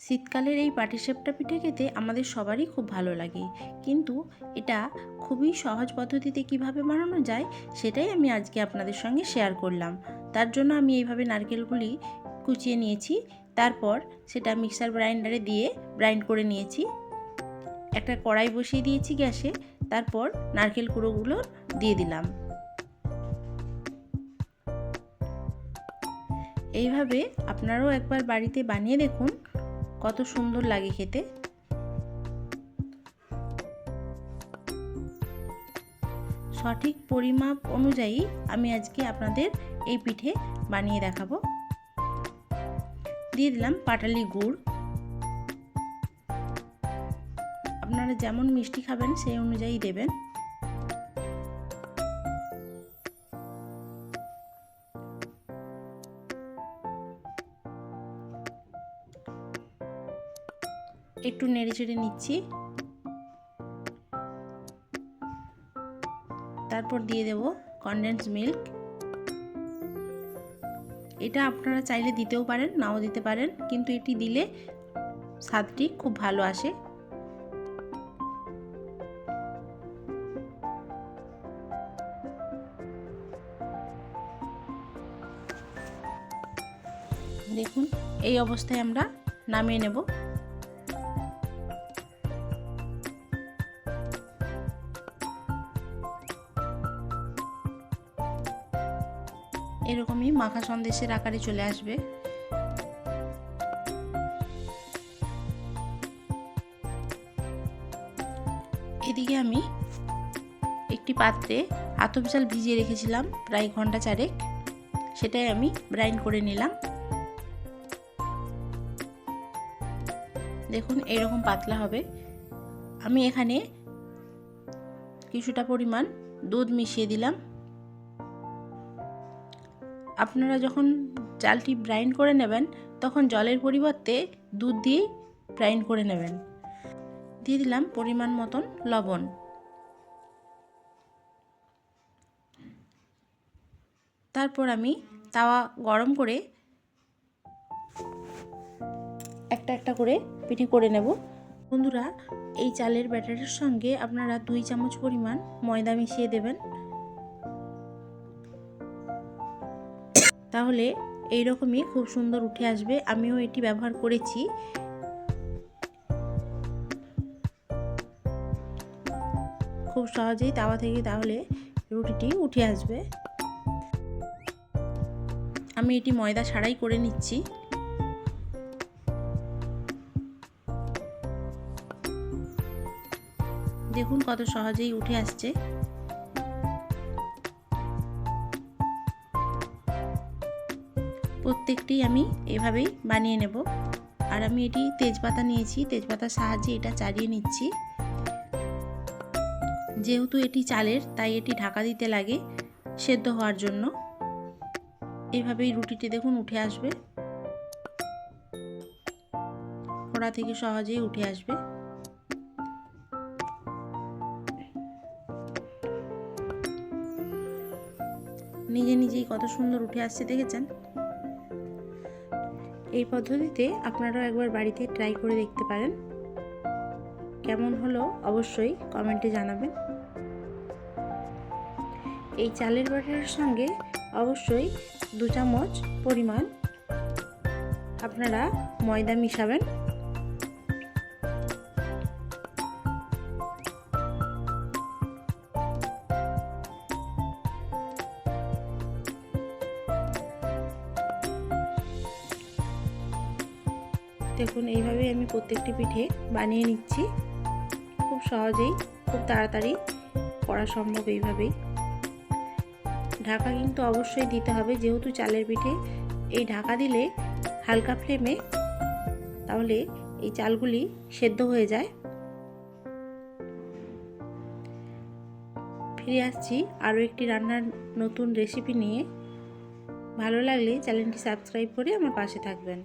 শীতকালের এই পাটিসাপটা পিঠে খেতে আমাদের সবারই খুব ভালো লাগে, কিন্তু এটা খুবই সহজ পদ্ধতিতে কিভাবে বানানো যায় সেটাই আমি আজকে আপনাদের সঙ্গে শেয়ার করলাম। তার জন্য আমি এইভাবে নারকেলগুলি কুচিয়ে নিয়েছি, তারপর সেটা মিক্সার গ্রাইন্ডারে দিয়ে গ্রাইন্ড করে নিয়েছি। একটা কড়াই বসিয়ে দিয়েছি গ্যাসে, তারপর নারকেল কুড়োগুলো দিয়ে দিলাম। এইভাবে আপনারাও একবার বাড়িতে বানিয়ে দেখুন, কত সুন্দর লাগে খেতে। সঠিক পরিমাপ অনুযায়ী আমি আজকে আপনাদের এই পিঠে বানিয়ে দেখাবো। দিয়ে দিলাম পাটালি গুড়। আপনারা যেমন মিষ্টি খাবেন সেই অনুযায়ী দেবেন। একটু নেড়ে চেড়ে নিচ্ছি। তারপর দিয়ে দেব কনডেন্স মিল্ক। এটা আপনারা চাইলে দিতেও পারেন, নাও দিতে পারেন, কিন্তু এটি দিলে স্বাদটি খুব ভালো আসে। দেখুন, এই অবস্থায় আমরা নামিয়ে নেব। এরকমই মাখা সন্দেশের আকারে চলে আসবে। এদিকে আমি একটি পাত্রে আতপ চাল ভিজিয়ে রেখেছিলাম প্রায় ঘন্টা চারেক, সেটাই আমি গ্রাইন্ড করে নিলাম। দেখুন এইরকম পাতলা হবে। আমি এখানে কিছুটা পরিমাণ দুধ মিশিয়ে দিলাম। আপনারা যখন চালটি গ্রাইন্ড করে নেবেন তখন জলের পরিবর্তে দুধ দিয়ে গ্রাইন্ড করে নেবেন। দিয়ে দিলাম পরিমাণ মতন লবণ। তারপর আমি তাওয়া গরম করে একটা একটা করে পিঠে করে নেব। বন্ধুরা, এই চালের ব্যাটারের সঙ্গে আপনারা 2 চামচ পরিমাণ ময়দা মিশিয়ে দেবেন, তাহলে এইরকমই খুব সুন্দর উঠে আসবে। আমিও এটি ব্যবহার করেছি। খুব সহজেই তাওয়া থেকে তাহলে রুটিটি উঠে আসবে। আমি এটি ময়দা ছাড়াই করে নিচ্ছি। দেখুন কত সহজেই উঠে আসছে। প্রত্যেকটি আমি এভাবেই বানিয়ে নেব। আর আমি এটি তেজপাতা নিয়েছি, তেজপাতার সাহায্যে এটা চাড়িয়ে নিচ্ছি। যেহেতু এটি চালের, তাই এটি ঢাকা দিতে লাগে সেদ্ধ হওয়ার জন্য। এইভাবেই রুটিটি দেখুন উঠে আসবে, কড়া থেকে সহজেই উঠে আসবে। নিজে নিজেই কত সুন্দর উঠে আসছে, দেখেছেন? এই পদ্ধতিতে আপনারাও একবার বাড়িতে ট্রাই করে দেখতে পারেন। কেমন হলো অবশ্যই কমেন্টে জানাবেন। এই চালের ব্যাটারের সঙ্গে অবশ্যই 2 চামচ পরিমাণ আপনারা ময়দা মিশাবেন। দেখুন এইভাবেই আমি প্রত্যেকটি পিঠে বানিয়ে নিচ্ছি। খুব সহজেই, খুব তাড়াতাড়ি করা সম্ভব এইভাবেই। ঢাকা কিন্তু অবশ্যই দিতে হবে, যেহেতু চালের পিঠে এই ঢাকা দিলে হালকা ফ্লেমে, তাহলে এই চালগুলি সেদ্ধ হয়ে যায়। ফিরে আসছি আরও একটি রান্নার নতুন রেসিপি নিয়ে। ভালো লাগলে চ্যানেলটি সাবস্ক্রাইব করে আমার পাশে থাকবেন।